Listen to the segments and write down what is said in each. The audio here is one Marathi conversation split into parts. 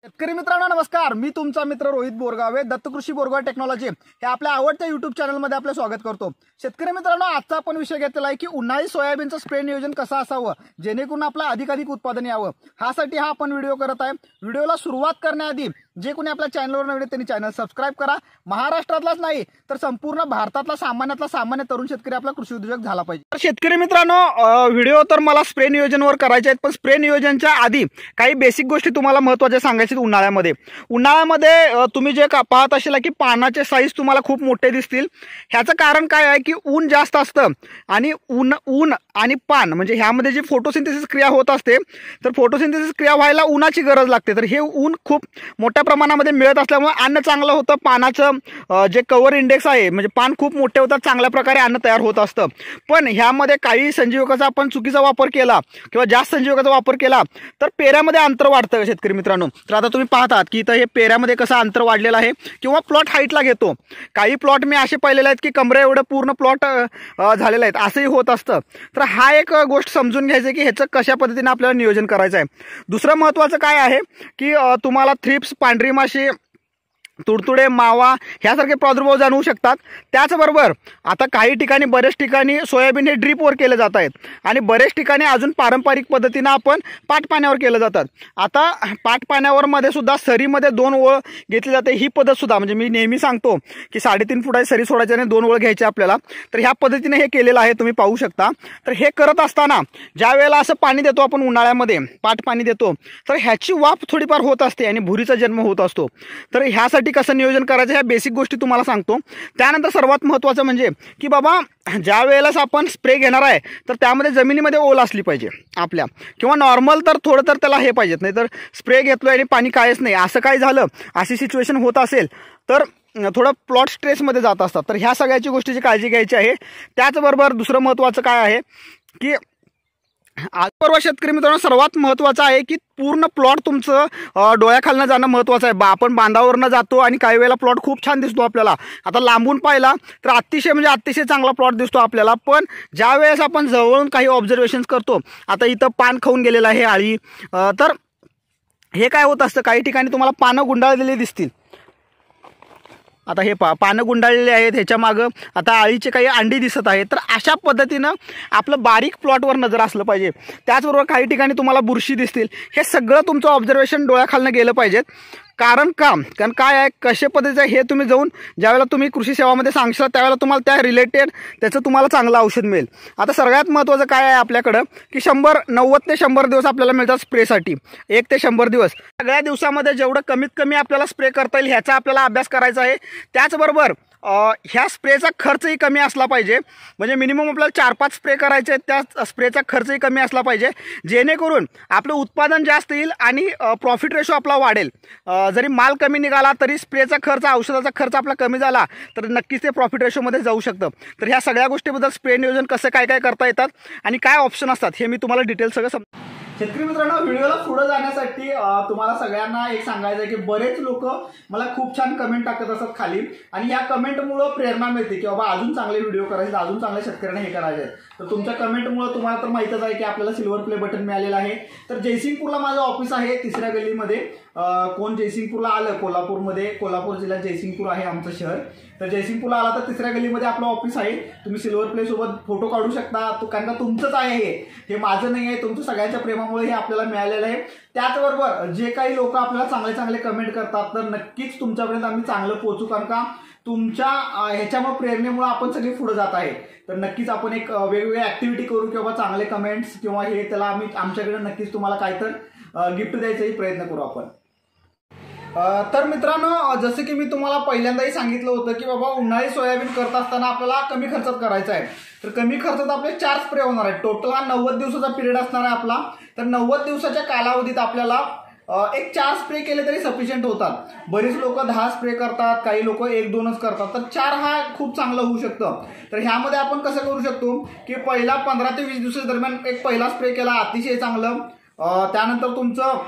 शेतकरी मित्रांनो नमस्कार, मी तुमचा मित्र रोहित बोरगावे, दत्तकृषी बोरगाव टेक्नॉलॉजी हे आपल्या आवडत्या युट्यूब चॅनलमध्ये आपलं स्वागत करतो। शेतकरी मित्रांनो, आजचा आपण विषय घेतलेला आहे की उन्हाळी सोयाबीनचं स्प्रे नियोजन कसं असावं जेणेकरून आपलं अधिकाधिक उत्पादन यावं। ह्यासाठी हा आपण व्हिडिओ करत आहे। व्हिडिओला सुरुवात करण्याआधी जे कोणी आपल्या चॅनलवर नवीन त्यांनी चॅनल सबस्क्राइब करा। महाराष्ट्रातलाच नाही तर संपूर्ण भारतातला सामान्य तरुण शेतकरी आपला कृषी उद्योजक झाला पाहिजे। तर शेतकरी मित्रांनो, व्हिडिओ तर मला स्प्रे नियोजनवर करायचे आहेत, पण स्प्रे नियोजनच्या आधी काही बेसिक गोष्टी तुम्हाला महत्त्वाच्या सांगायच्या। उन्हाळ्यामध्ये तुम्ही जे पाहत असाल की पानाचे साईज तुम्हाला खूप मोठे दिसतील। ह्याचं कारण काय आहे की ऊन जास्त असतं आणि ऊन आणि पान म्हणजे ह्यामध्ये जी फोटोसिंथेसिस क्रिया होत असते, तर फोटोसिंथेसिस क्रिया व्हायला उन्हाची गरज लागते। तर हे ऊन खूप मोठ्या प्रमाणामध्ये मिळत असल्यामुळे अन्न चांगलं होतं। पानाचं जे कव्हर इंडेक्स आहे म्हणजे पान खूप मोठे होतात, चांगल्या प्रकारे अन्न तयार होत असतं। पण ह्यामध्ये काही संजीवकाचा आपण चुकीचा वापर केला किंवा जास्त संजीवकाचा वापर केला तर पेऱ्यामध्ये अंतर वाढतं शेतकरी मित्रांनो। तर आता तुम्ही पाहतात की इथं हे पेऱ्यामध्ये कसं अंतर वाढलेलं आहे किंवा प्लॉट हाईटला घेतो। काही प्लॉट मी असे पाहिलेले आहेत की कमरे एवढं पूर्ण प्लॉट झालेलं आहेत, असंही होत असतं। तर हा एक गोष्ट समजून घ्यायचं की ह्याचं कशा पद्धतीने आपल्याला नियोजन करायचं आहे। दुसरं महत्त्वाचं काय आहे की तुम्हाला थ्रिप्स, पांढरी माशी, तुडतुडे, मावा ह्यासारखे प्रादुर्भाव जाणवू शकतात। त्याचबरोबर आता काही ठिकाणी बरेच ठिकाणी सोयाबीन हे ड्रीपवर केले जात आहेत आणि बरेच ठिकाणी अजून पारंपरिक पद्धतीने आपण पाटपाण्यावर केलं जातात। आता पाटपाण्यावर मध्ये सुद्धा सरीमध्ये 2 ओळ घेतली जाते। ही पद्धत सुद्धा म्हणजे मी नेहमी सांगतो की 3.5 फुटाची सरी सोडायची आणि 2 ओळ घ्यायची आपल्याला। तर ह्या पद्धतीने हे केलेलं आहे, तुम्ही पाहू शकता। तर हे करत असताना ज्या वेळेला असं पाणी देतो आपण उन्हाळ्यामध्ये पाट पाणी देतो तर ह्याची वाफ थोडीफार होत असते आणि भुरीचा जन्म होत असतो। तर ह्यासाठी कसं नियोजन करायचं ह्या बेसिक गोष्टी तुम्हाला सांगतो। त्यानंतर सर्वात महत्त्वाचं म्हणजे की बाबा ज्या वेळेला आपण स्प्रे घेणार आहे तर त्यामध्ये जमिनीमध्ये ओल असली पाहिजे आपल्या, किंवा नॉर्मल तर थोडं तर त्याला हे पाहिजेत, नाही तर स्प्रे घेतलोय आणि पाणी कायच नाही असं काय झालं, अशी सिच्युएशन होत असेल तर थोडं प्लॉट स्ट्रेसमध्ये जात असतात। तर ह्या सगळ्याची गोष्टीची काळजी घ्यायची आहे। त्याचबरोबर दुसरं महत्त्वाचं काय आहे की आजपर्वा शेतकरी मित्रांनो सर्वात महत्त्वाचं आहे की पूर्ण प्लॉट तुमचं डोळ्याखालनं जाणं महत्त्वाचं आहे। आपण बांधावरनं जातो आणि काही वेळेला प्लॉट खूप छान दिसतो आपल्याला, आता लांबून पाहिला तर अतिशय चांगला प्लॉट दिसतो आपल्याला। पण ज्या वेळेस आपण जवळून काही ऑब्झर्वेशन्स करतो, आता इथं पान खाऊन गेलेलं आहे आळी, तर हे काय होत असतं काही ठिकाणी तुम्हाला पानं गुंडाळलेली दिसतील। आता हे पानं गुंडाळलेले आहेत, ह्याच्या मागं आता आळीचे काही अंडी दिसत आहेत। तर अशा पद्धतीनं आपलं बारीक प्लॉटवर नजर असलं पाहिजे। त्याचबरोबर काही ठिकाणी तुम्हाला बुरशी दिसतील। हे सगळं तुमचं ऑब्झर्वेशन डोळ्याखालनं गेलं पाहिजेत। कारण काय आहे, कशा पद्धतीचं हे तुम्ही जाऊन ज्यावेळेला तुम्ही कृषी सेवामध्ये सांगशाल त्यावेळेला तुम्हाला त्या रिलेटेड त्याचं तुम्हाला चांगलं औषध मिळेल। आता सगळ्यात महत्त्वाचं काय आहे आपल्याकडं की 90 ते 100 दिवस आपल्याला मिळतात स्प्रेसाठी, 1 ते 100 दिवस। सगळ्या दिवसामध्ये जेवढं कमीत कमी आपल्याला स्प्रे करता येईल ह्याचा आपल्याला अभ्यास करायचा आहे। त्याचबरोबर ह्या स्प्रेचा खर्चही कमी असला पाहिजे, म्हणजे मिनिमम आपल्याला 4-5 स्प्रे करायचे, त्या स्प्रेचा खर्चही कमी असला पाहिजे जेणेकरून आपलं उत्पादन जास्त येईल आणि प्रॉफिट रेशो आपला वाढेल। जरी माल कमी निघाला तरी स्प्रेचा खर्च, औषधाचा खर्च आपला कमी झाला तर नक्कीच ते प्रॉफिट रेशोमध्ये जाऊ शकतं। तर ह्या सगळ्या गोष्टीबद्दल स्प्रे नियोजन कसं काय करता येतात आणि काय ऑप्शन असतात हे मी तुम्हाला डिटेल सगळं शेतकरी मित्रांनो, व्हिडिओला पुढे जाण्यासाठी तुम्हाला सगळ्यांना एक सांगायचं आहे की बरेच लोक मला खूप छान कमेंट टाकत असतात खाली आणि या कमेंटमुळे प्रेरणा मिळते की बाबा अजून चांगले व्हिडिओ करायचे, अजून चांगल्या शेतकऱ्यांना हे करायचे। तर तुमच्या कमेंटमुळे तुम्हाला तर माहितच आहे की आपल्याला सिल्वर प्ले बटन मिळालेलं आहे। तर जयसिंगपूरला माझं ऑफिस आहे 3ऱ्या गल्लीमध्ये। कोण जयसिंगपूरला आलं, कोल्हापूर जिल्ह्यात जयसिंगपूर आहे आमचं शहर। तर जयसिंगपूरला आला तर 3ऱ्या गल्लीमध्ये आपलं ऑफिस आहे। तुम्ही सिल्वर प्ले सोबत फोटो काढू शकता, कारण का तुमचंच आहे हे माझं नाही आहे, तुमचं सगळ्यांच्या प्रेमामुळे हे आपल्याला मिळालेलं आहे। त्याचबरोबर जे काही लोक आपल्याला चांगले कमेंट करतात तर नक्कीच तुमच्यापर्यंत आम्ही चांगलं पोहोचू, कारण का तुमच्या ह्याच्यामुळे प्रेरणेमुळे आपण सगळे पुढे जात आहे। तर नक्कीच आपण एक वेगवेगळ्या ऍक्टिव्हिटी करू किंवा चांगले कमेंट्स किंवा हे त्याला आम्ही आमच्याकडे नक्कीच तुम्हाला काय तर गिफ्ट द्यायचाही प्रयत्न करू आपण। तर मित्रांनो, जसं की मी तुम्हाला पहिल्यांदाही सांगितलं होतं की बाबा उन्हाळी सोयाबीन करत असताना आपल्याला कमी खर्चात करायचं आहे। तर कमी खर्चात आपले 4 स्प्रे होणार आहेत। टोटल हा 90 दिवसाचा पिरियड असणार आहे आपला। तर 90 दिवसाच्या कालावधीत आपल्याला एक 4 स्प्रे केले तरी सफिशियंट होतात। बरीच लोक 10 स्प्रे करतात, काही लोक 1-2च करतात। तर 4 हा खूप चांगलं होऊ शकतं। तर ह्यामध्ये आपण कसं करू शकतो की पहिला 15 ते 20 दिवसाच्या दरम्यान एक पहिला स्प्रे केला, अतिशय चांगलं। त्यानंतर तुमचं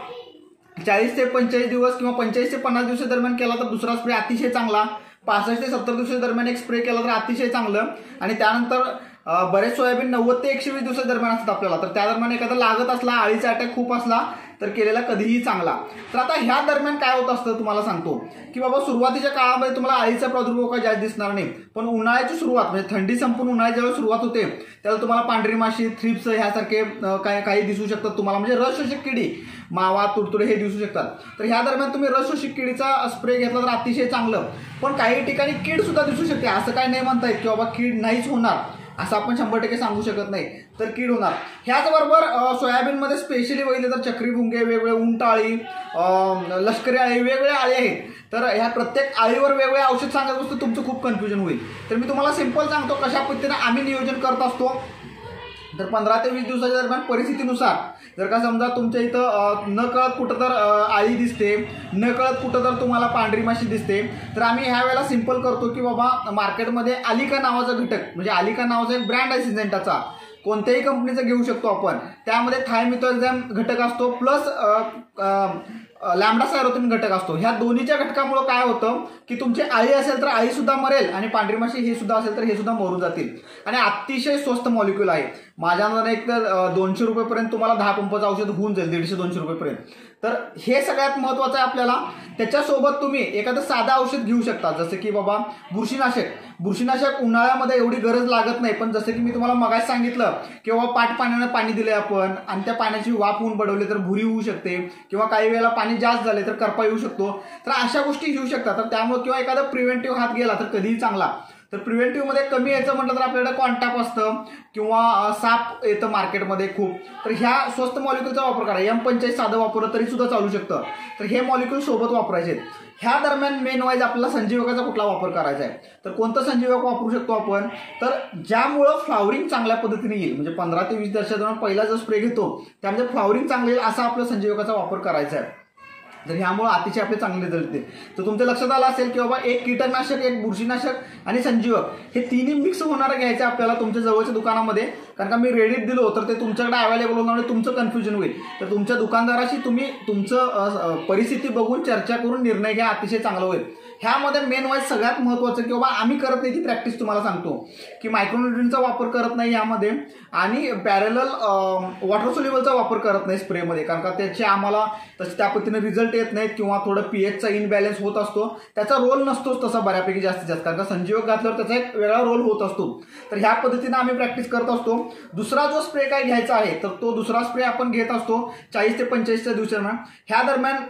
40 ते 45 दिवस किंवा 45 ते 50 दिवसा दरम्यान केला तर दुसरा स्प्रे अतिशय चांगला। 65 ते 70 दिवसा दरम्यान एक स्प्रे केला तर अतिशय चांगलं। आणि त्यानंतर बरेच सोयाबीन 90 ते 120 दिवसा दरम्यान असतात आपल्याला। तर त्या दरम्यान एखादा लागत असला, आळीचा अटॅक खूप असला तर केलेला कधीही चांगला. तर आता ह्या दरम्यान काय होत असतं तुम्हाला सांगतो की बाबा सुरुवातीच्या काळामध्ये तुम्हाला अळीचा प्रादुर्भाव काय जास्त दिसणार नाही, पण उन्हाळ्याची सुरुवात म्हणजे थंडी संपून उन्हाळ्यात ज्यावेळी सुरुवात होते त्याला तुम्हाला पांढरी माशी, थ्रिप्स ह्यासारखे काही दिसू शकतात तुम्हाला, म्हणजे रस शोषक किडी, मावा, तुडतुडे हे दिसू शकतात. तर ह्या दरम्यान तुम्ही रस शोषक किडीचा स्प्रे घेतला तर अतिशय चांगलं. पण काही ठिकाणी कीड सुद्धा दिसू शकते, असं काही नाही म्हणता येत की बाबा कीड नाहीच होणार असं आपण 100% सांगू शकत नाही, तर कीड होणार. ह्याचबरोबर सोयाबीनमध्ये स्पेशली बघितलं तर चक्री भुंगे, वेगवेगळे उंटाळी, लष्करी आळी, वेगवेगळे आळी आहेत. तर ह्या प्रत्येक आळीवर वेगवेगळे औषध सांगत असतो, तुमचं खूप कन्फ्युजन होईल. तर मी तुम्हाला सिंपल सांगतो कशा पद्धतीने आम्ही नियोजन करत असतो. तर 15 ते 20 दिवसाच्या दरम्यान परिस्थितीनुसार जर का समजा तुमच्या इथं न कळत कुठं तर आळी दिसते, न कळत कुठं तर तुम्हाला पांढरी माशी दिसते, तर आम्ही ह्या वेळेला सिंपल करतो की बाबा मार्केटमध्ये अलिका नावाचा घटक, म्हणजे अलिका नावाचा एक ब्रँड आहे सिंजेंटाचा, कोणत्याही कंपनीचा घेऊ शकतो आपण. त्यामध्ये थायमिथोएक्झॅम घटक असतो प्लस लॅम्बडा सायरोथेन घटक असतो. ह्या दोन्हीच्या घटकामुळे काय होतं की तुमची आळी असेल तर आळी सुद्धा मरेल आणि पांढरी माशी हे सुद्धा असेल तर हे सुद्धा मरून जातील. आणि अतिशय स्वस्त मॉलिक्यूल आहे. माझ्या अंदाजाने एक तर 200 रुपयेपर्यंत तुम्हाला 10 पंपाचं औषध होऊन जाईल, 150-200 रुपयेपर्यंत. तर हे सगळ्यात महत्त्वाचं आहे आपल्याला. त्याच्यासोबत तुम्ही एखादं साधं औषध घेऊ शकता, जसं की बाबा बुरशीनाशक उन्हाळ्यामध्ये एवढी गरज लागत नाही, पण जसं की मी तुम्हाला मगाशी सांगितलं की बाबा पाण्यानं पाणी दिले आपण आणि त्या पाण्याची वाफ होऊन बडवली तर भुरी होऊ शकते, किंवा काही वेळेला पाणी जास्त झाले तर करपा येऊ शकतो. तर अशा गोष्टी घेऊ शकतात. तर त्यामुळे किंवा एखादा प्रिव्हेंटिव्ह हात गेला तर कधीही चांगला. तर प्रिव्हेंटिव्हमध्ये कमी यायचं म्हटलं तर आपल्याकडे कॉन्टॅप असतं किंवा साप येतं मार्केटमध्ये खूप. तर ह्या स्वस्त मॉलिक्यूलचा वापर करा. M45 साधं वापरलं तरी सुद्धा चालू शकतं. तर हे मॉलिक्यूल सोबत वापरायचे. ह्या दरम्यान मेन वाईज आपल्याला संजीवकाचा कुठला वापर करायचा आहे, तर कोणतं संजीवक वापरू शकतो आपण, तर ज्यामुळं फ्लॉवरिंग चांगल्या पद्धतीने येईल. म्हणजे 15 ते 20 दिवसाच्या दरम्यान पहिला जो स्प्रे घेतो त्यामध्ये फ्लॉवरिंग चांगलं येईल असा आपल्या संजीवकाचा वापर करायचा आहे. तर ह्यामुळे अतिशय आपले चांगले रिझल्ट येते. तर तुमच्या लक्षात आलं असेल की बाबा एक कीटकनाशक, एक बुरशीनाशक आणि संजीवक हे तिन्ही मिक्स होणारं घ्यायचं आपल्याला तुमच्या जवळच्या दुकानामध्ये. कारण का मी रेडीत दिलो तर ते तुमच्याकडे अवेलेबल होण्यामुळे तुमचं कन्फ्युजन होईल. तर तुमच्या दुकानदाराशी तुम्ही तुमचं परिस्थिती बघून चर्चा करून निर्णय घ्या, अतिशय चांगलं होईल. ह्यामध्ये मेन वाईज सगळ्यात महत्त्वाचं की बाबा आम्ही करत नाही ती प्रॅक्टिस तुम्हाला सांगतो की मायक्रोन्यूट्रियनचा वापर करत नाही यामध्ये, आणि पॅरेलल वॉटर सोल्युबलचा वापर करत नाही स्प्रेमध्ये. कारण का त्याचे आम्हाला तसे त्या पद्धतीने रिझल्ट येत नाहीत किंवा थोडं पीएचचा इनबॅलन्स होत असतो. त्याचा रोल नसतोच तसा बऱ्यापैकी जास्तीत जास्त, कारण का संजीवक घातल्यावर त्याचा एक वेगळा रोल होत असतो. तर ह्या पद्धतीने आम्ही प्रॅक्टिस करत असतो. दुसरा जो स्प्रे काय घ्यायचा आहे तर तो दुसरा स्प्रे आपण घेत असतो 40 ते 45 दिवसांना. ह्या दरम्यान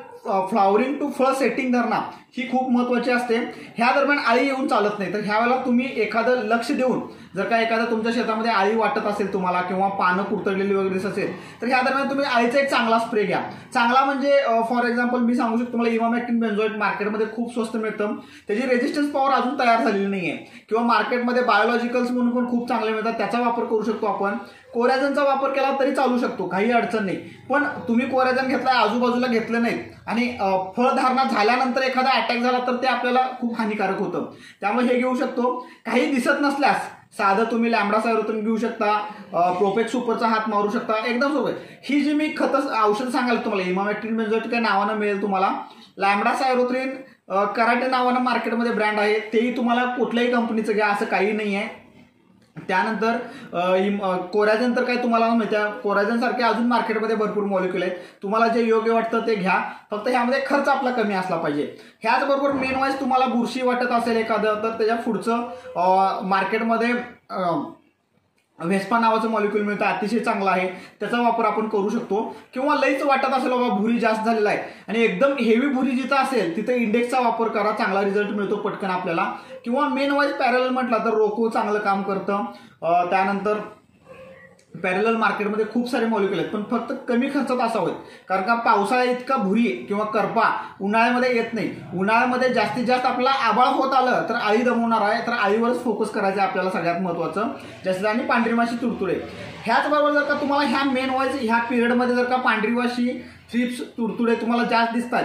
फ्लॉवरिंग टू फळ सेटिंग धरणा ही खूप महत्त्वाची असते. ह्या दरम्यान आळी येऊन चालत नाही. तर ह्यावेळेला तुम्ही एखादं लक्ष देऊन जर का एखादं तुमच्या शेतामध्ये आळी वाटत असेल तुम्हाला किंवा पानं कुरतडलेली वगैरे असेल तर ह्या दरम्यान तुम्ही आळीचा एक चांगला स्प्रे घ्या. चांगला म्हणजे फॉर एक्झाम्पल मी सांगू शकतो तुम्हाला इमामॅक्टिन बेंझोएट मार्केटमध्ये खूप स्वस्त मिळतं. त्याची रेजिस्टन्स पॉवर अजून तयार झालेली नाहीये. किंवा मार्केटमध्ये बायोलॉजिकल्स म्हणून पण खूप चांगले मिळतात, त्याचा वापर करू शकतो आपण. कोरॅझनचा वापर केला तरी चालू शकतो, काही अडचण नाही. पण तुम्ही कोरॅझन घेतलाय, आजूबाजूला घेतलं नाही आणि फळधारणा झाल्यानंतर एखादा अटॅक झाला तर ते आपल्याला खूप हानिकारक होतं. त्यामुळे हे घेऊ शकतो. काही दिसत नसल्यास साधं तुम्ही लॅम्बडा सायरोथेन घेऊ शकता, प्रोपेक्स सुपरचा हात मारू शकता, एकदम सोपं. ही जी मी औषध सांगाल तुम्हाला इमामॅक्टिन बेंझोएट त्या नावानं मिळेल तुम्हाला. लॅम्बडा सायरोथेन कराटे नावानं मार्केटमध्ये ब्रँड आहे, तेही तुम्हाला कुठल्याही कंपनीचं घ्या असं काही नाही आहे. त्यानंतर कोरॅझन तर काय तुम्हाला माहिती, कोरॅझन सारखे अजून मार्केटमध्ये भरपूर मॉलिक्यूल आहेत. तुम्हाला जे योग्य वाटतं ते घ्या, फक्त ह्यामध्ये खर्च आपला कमी असला पाहिजे. ह्याचबरोबर मेन वाईज तुम्हाला बुरशी वाटत असेल एखादं तर त्याच्या पुढचं मार्केटमध्ये व्हेस्पा नावाचं मॉलिक्यूल मिळतं, अतिशय चांगला आहे, त्याचा वापर आपण करू शकतो. किंवा लईच वाटत असेल बाबा भुरी जास्त झालेला आहे आणि एकदम हेवी भुरी जिथं असेल तिथं इंडेक्सचा वापर करा, चांगला रिझल्ट मिळतो पटकन आपल्याला. किंवा मेन वाईज पॅरल म्हटलं तर रोको चांगलं काम करतं. त्यानंतर पॅरल मार्केटमध्ये खूप सारे मॉलिक्यूल आहेत, पण फक्त कमी खर्चात असावेत. कारण का पावसाळ्यात इतका भुरी किंवा करपा उन्हाळ्यामध्ये येत नाही. उन्हाळ्यामध्ये जास्तीत जास्त आपल्याला आबाळ होत आलं तर आळी दमवणार आहे, तर आळीवरच फोकस करायचं आहे आपल्याला सगळ्यात महत्त्वाचं. जास्तीत आणि पांढरी माशी, तुडतुडे. ह्याचबरोबर जर का तुम्हाला ह्या मेन वाईज ह्या पिरियडमध्ये जर का पांढरी माशी, थ्रिप्स, तुडतुडे तुम्हाला जास्त दिसतात,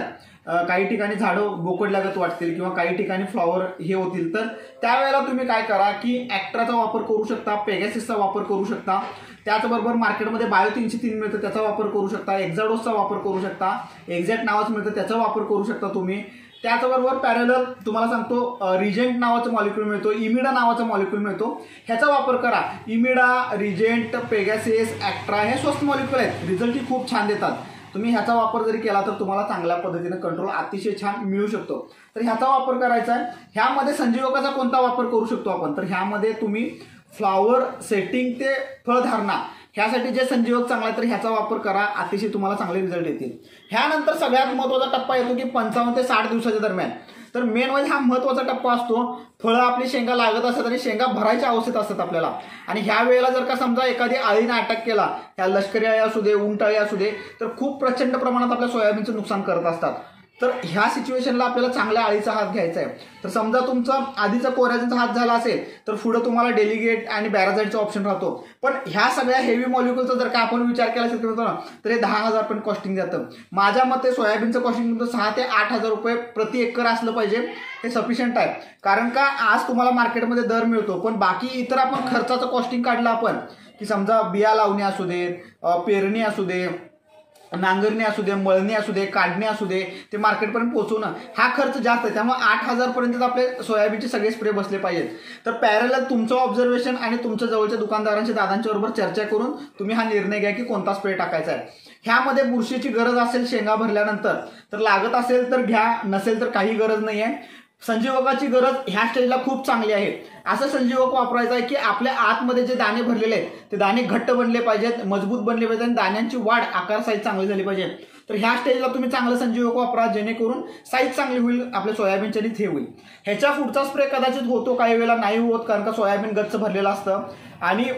काही ठिकाणी झाडं बोकडल्यागत वाटतील किंवा काही ठिकाणी फ्लॉवर हे होतील, तर त्यावेळेला तुम्ही काय करा की ॲक्ट्राचा वापर करू शकता, पेगॅसिसचा वापर करू शकता. त्याचबरोबर मार्केटमध्ये बायो 303 मिळतं, त्याचा वापर करू शकता. एक्झाडोसचा वापर करू शकता. एक्झॅक्ट नावाचं मिळतं, त्याचा वापर करू शकता तुम्ही. त्याचबरोबर पॅरलल तुम्हाला सांगतो रिजेंट नावाचा मॉलिक्यूल मिळतो, इमिडा नावाचा मॉलिक्यूल मिळतो, ह्याचा वापर करा. इमिडा, रिजेंट, पेगॅसिस, ॲक्ट्रा हे स्वस्त मॉलिक्यूल आहेत, रिझल्टही खूप छान देतात. तुम्ही ह्याचा वापर जरी केला तर तुम्हाला चांगल्या पद्धतीने कंट्रोल अतिशय छान मिळू शकतो. तर ह्याचा वापर करायचा आहे. ह्यामध्ये संजीवकाचा कोणता वापर करू शकतो आपण, तर ह्यामध्ये तुम्ही फ्लॉवर सेटिंग ते फळधारणा ह्यासाठी जे संजीवक चांगला आहे तर ह्याचा वापर करा, अतिशय तुम्हाला चांगले रिझल्ट येतील. ह्यानंतर सगळ्यात महत्त्वाचा टप्पा येतो की 55 ते 60 दिवसाच्या दरम्यान. तर मेन वाईज हा महत्त्वाचा टप्पा असतो. फळं आपली शेंगा लागत असतात आणि शेंगा भरायच्या अवस्थेत असतात आपल्याला. आणि ह्या वेळेला जर का समजा एखादी अळीने अटॅक केला, त्या लष्करी अळी असू दे, उंट अळी असू दे, तर खूप प्रचंड प्रमाणात आपल्या सोयाबीनचं नुकसान करत असतात. तर ह्या सिच्युएशनला आपल्याला चांगल्या अळीचा हात घ्यायचा आहे. तर समजा तुमचा आधीचा कोरायझनचा हात झाला असेल तर पुढे तुम्हाला डेलिगेट आणि बॅराझाईडचा ऑप्शन राहतो. पण ह्या सगळ्या हेवी मॉलिक्युलचा जर का आपण विचार केला तर हे 10,000 पण कॉस्टिंग जातं. माझ्या मते सोयाबीनचं कॉस्टिंग 6 ते 8,000 रुपये प्रति एकर असलं पाहिजे, हे सफिशियंट आहे. कारण का आज तुम्हाला मार्केटमध्ये दर मिळतो, पण बाकी इतर आपण खर्चाचं कॉस्टिंग काढलं आपण की समजा बिया लावणी असू दे, पेरणी असू दे, नांगरणी असू दे, मळणी असू दे, काढणी असू दे, ते मार्केटपर्यंत पोहोचवणं हा खर्च जास्त आहे. त्यामुळे 8,000 पर्यंत आपले सोयाबीनचे सगळे स्प्रे बसले पाहिजेत. तर पॅरलल तुमचं ऑब्झर्वेशन आणि तुमच्या जवळच्या दुकानदारांच्या दादांच्या बरोबर चर्चा करून तुम्ही हा निर्णय घ्या की कोणता स्प्रे टाकायचा आहे. ह्यामध्ये बुरशीची गरज असेल शेंगा भरल्यानंतर तर लागत असेल तर घ्या, नसेल तर काही गरज नाही आहे. संजीवकाची गरज ह्या स्टेजला खूप चांगली आहे. असं संजीवक वापरायचं आहे की आपल्या आतमध्ये जे दाणे भरलेले आहेत ते दाणे घट्ट बनले पाहिजेत, मजबूत बनले पाहिजेत आणि दाण्यांची वाढ आकार साईज चांगली झाली पाहिजे. तर ह्या स्टेजला तुम्ही चांगलं संजीवक वापरा, जेणेकरून साईज चांगली होईल आपल्या सोयाबीनच्या आणि हे होईल. ह्याच्या पुढचा स्प्रे कदाचित होतो, काही वेळेला नाही होत, कारण का सोयाबीन गच्च भरलेलं असतं आणि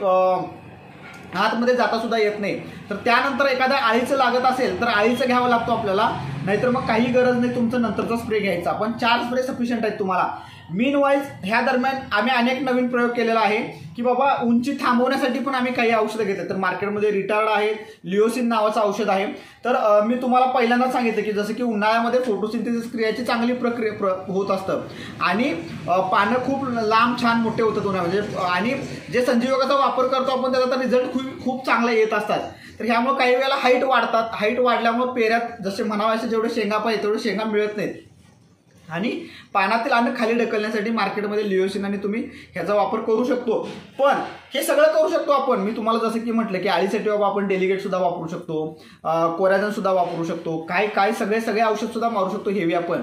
आतमध्ये जाता सुद्धा येत नाही. तर त्यानंतर एखाद्या आळीचं लागत असेल तर आळीचं घ्यावं लागतो आपल्याला, नाहीतर मग काही गरज नाही तुमचं नंतरचा स्प्रे घ्यायचा. पण 4 स्प्रे सफिशियंट आहेत तुम्हाला. मीन वाईज ह्या दरम्यान आम्ही अनेक नवीन प्रयोग केलेला आहे की बाबा उंची थांबवण्यासाठी पण आम्ही काही औषधं घेतो. तर मार्केटमध्ये रिटार्ड आहे, लिओसिन नावाचं औषध आहे. तर मी तुम्हाला पहिल्यांदाच सांगितलं की जसं की उन्हाळ्यामध्ये फोटोसिंथेसिस क्रियाची चांगली प्रक्रिया होत असतं आणि पानं खूप लांब छान मोठे होतात उन्हाळ्यामध्ये. आणि जे संजीवकाचा वापर करतो आपण त्याचा रिझल्ट खूप चांगला येत असतात. तर ह्यामुळे काही वेळेला हाईट वाढतात. हाईट वाढल्यामुळे पेऱ्यात जसे म्हणावे असे जेवढे शेंगा पाहिजे तेवढे शेंगा मिळत नाहीत आणि पानातील अन्न खाली ढकलण्यासाठी मार्केटमध्ये लिओसिन आणि तुम्ही ह्याचा वापर करू शकतो. पण हे सगळं करू शकतो आपण. मी तुम्हाला जसं की म्हटलं की अळीसाठी बाबा आपण डेलिगेट सुद्धा वापरू शकतो, कोरायझन सुद्धा वापरू शकतो, काय सगळे औषध सुद्धा मारू शकतो हेवी आपण.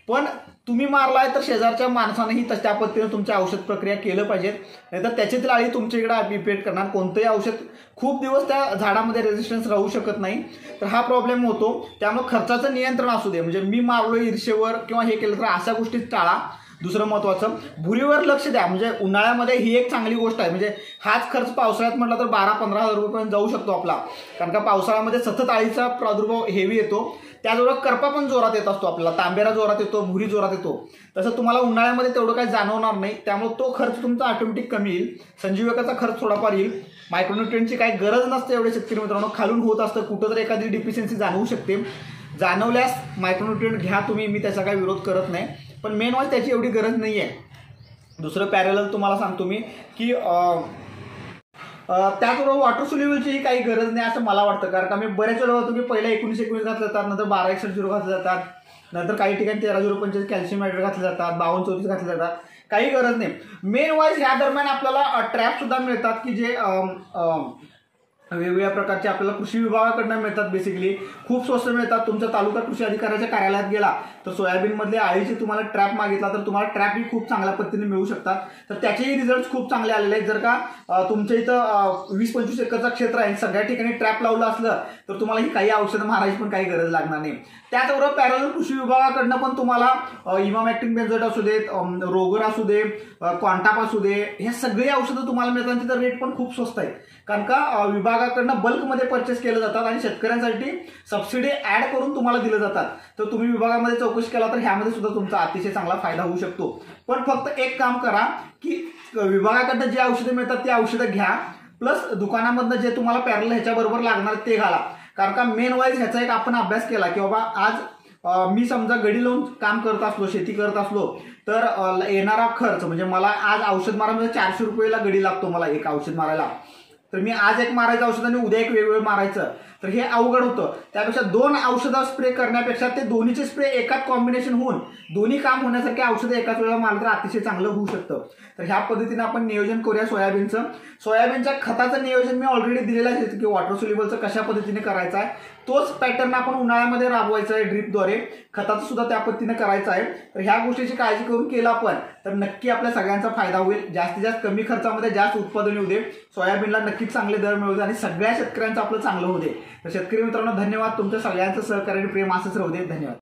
पण तुम्ही मारलाय तर शेजारच्या माणसानेही त्या पद्धतीने तुमची औषध प्रक्रिया केलं पाहिजे, नाहीतर त्याच्यातील अळी तुमच्या इकडे इफेक्ट करणार. कोणतंही औषध खूप दिवस त्या झाडामध्ये रेजिस्टन्स राहू शकत नाही, तर हा प्रॉब्लेम होतो. त्यामुळे खर्चाचं नियंत्रण असू दे, म्हणजे मी मारलो ईर्षेवर किंवा हे केलं तर अशा गोष्टी टाळा. दुसरं महत्त्वाचं भुरीवर लक्ष द्या. म्हणजे उन्हाळ्यामध्ये ही एक चांगली गोष्ट आहे. म्हणजे हाच खर्च पावसाळ्यात म्हटलं तर 12-15 हजार रुपयांपर्यंत जाऊ शकतो आपला, कारण का पावसाळ्यामध्ये सतत अळीचा प्रादुर्भाव हेवी येतो. त्याचबरोबर करपा पण जोरात येत असतो आपल्याला, तांबेरा जोरात येतो, भुरी जोरात येतो. तसं तुम्हाला उन्हाळ्यामध्ये तेवढं काही जाणवणार नाही, त्यामुळे तो खर्च तुमचा ऑटोमॅटिक कमी येईल. संजीवकाचा खर्च थोडाफार येईल. मायक्रोन्युट्रिएंटची काही गरज नसते एवढे शेतकरी मित्रांनो, खालून होत असतं, कुठं तर एखादी डिफिशियन्सी जाणवू शकते. जाणवल्यास मायक्रोन्युट्रिएंट घ्या तुम्ही, मी त्याचा काही विरोध करत नाही, पण मेन वाईज त्याची एवढी गरज नाही आहे. दुसरं पॅरलल तुम्हाला सांगतो मी की त्याचबरोबर वॉटर सोल्युबलची ही काही गरज नाही असं मला वाटतं. कारण का मी बऱ्याच वेळा तुम्ही पहिला 19-19 घातले जातात, नंतर 12-61 घातले जातात, नंतर काही ठिकाणी 13-0-25 कॅल्शियम हायड्रेट घातले जातात, 52-34 घातले जातात. काही गरज नाही. मेन वाईज ह्या दरम्यान आपल्याला ट्रॅप सुद्धा मिळतात की जे वेगवेगळ्या प्रकारचे आपल्याला कृषी विभागाकडनं मिळतात. बेसिकली खूप स्वस्त मिळतात. तुमच्या तालुका कृषी अधिकाऱ्याच्या कार्यालयात गेला तर सोयाबीनमधले अळीचे तुम्हाला ट्रॅप मागितला तर तुम्हाला ट्रॅपही खूप चांगल्या पद्धतीने मिळू शकतात. तर त्याचेही रिझल्ट खूप चांगले आलेले आहेत. जर का तुमच्या इथं 20-25 एकरचं क्षेत्र आहे, सगळ्या ठिकाणी ट्रॅप लावलं असलं तर तुम्हाला ही काही औषधं मारायची पण काही गरज लागणार नाही. त्याचबरोबर पॅरलल कृषी विभागाकडनं पण तुम्हाला इमामॅक्टिन बेंझोएट असू देत, रोगर असू दे, क्वांटाप असू दे, हे सगळी औषधं तुम्हाला मिळतात. त्यांचे तर रेट पण खूप स्वस्त आहेत, कारण का विभागाकडनं बल्कमध्ये परचेस केलं जातात आणि शेतकऱ्यांसाठी सबसिडी ऍड करून तुम्हाला दिलं जातात. तर तुम्ही विभागामध्ये चौकशी केला तर ह्यामध्ये सुद्धा तुमचा अतिशय चांगला फायदा होऊ शकतो. पण फक्त एक काम करा की विभागाकडनं जे औषधं मिळतात ते औषधं घ्या, प्लस दुकानामधनं जे तुम्हाला पॅरलल ह्याच्याबरोबर लागणार ते घाला. कारण का मेन वाईज ह्याचा एक आपण अभ्यास केला की बाबा आज मी समजा गडी लावून काम करत असलो, शेती करत असलो, तर येणारा खर्च म्हणजे मला आज औषध मारा म्हणजे 400 रुपयाला गडी लागतो मला एक औषध मारायला. तर मी आज एक मारायचं औषध आणि उद्या एक वेगवेगळं मारायचं, तर हे अवघड होतं. त्यापेक्षा 2 औषधं स्प्रे करण्यापेक्षा ते दोन्हीचे स्प्रे एकाच कॉम्बिनेशन होऊन दोन्ही काम होण्यासारखे औषधं एकाच वेळेला मारलं तर अतिशय चांगलं होऊ शकतं. तर ह्या पद्धतीने आपण नियोजन करूया सोयाबीनचं. सोयाबीनच्या खताचं नियोजन मी ऑलरेडी दिलेलं आहे की वॉटर सोल्युबलचं कशा पद्धतीने करायचं आहे, तोच पॅटर्न आपण उन्हाळ्यामध्ये राबवायचा आहे ड्रीपद्वारे. खताचं सुद्धा त्या पद्धतीने करायचं आहे. तर ह्या गोष्टीची काळजी करून केलं आपण तर नक्की आपल्या सगळ्यांचा फायदा होईल. जास्तीत जास्त कमी खर्चामध्ये जास्त उत्पादन होऊ दे, सोयाबीनला नक्कीच चांगले दर मिळू दे आणि सगळ्या शेतकऱ्यांचं आपलं चांगलं होऊ दे. तर शेतकरी मित्रांनो धन्यवाद. तुमच्या सगळ्यांचं सहकार्य आणि प्रेम असंच राहू दे. धन्यवाद.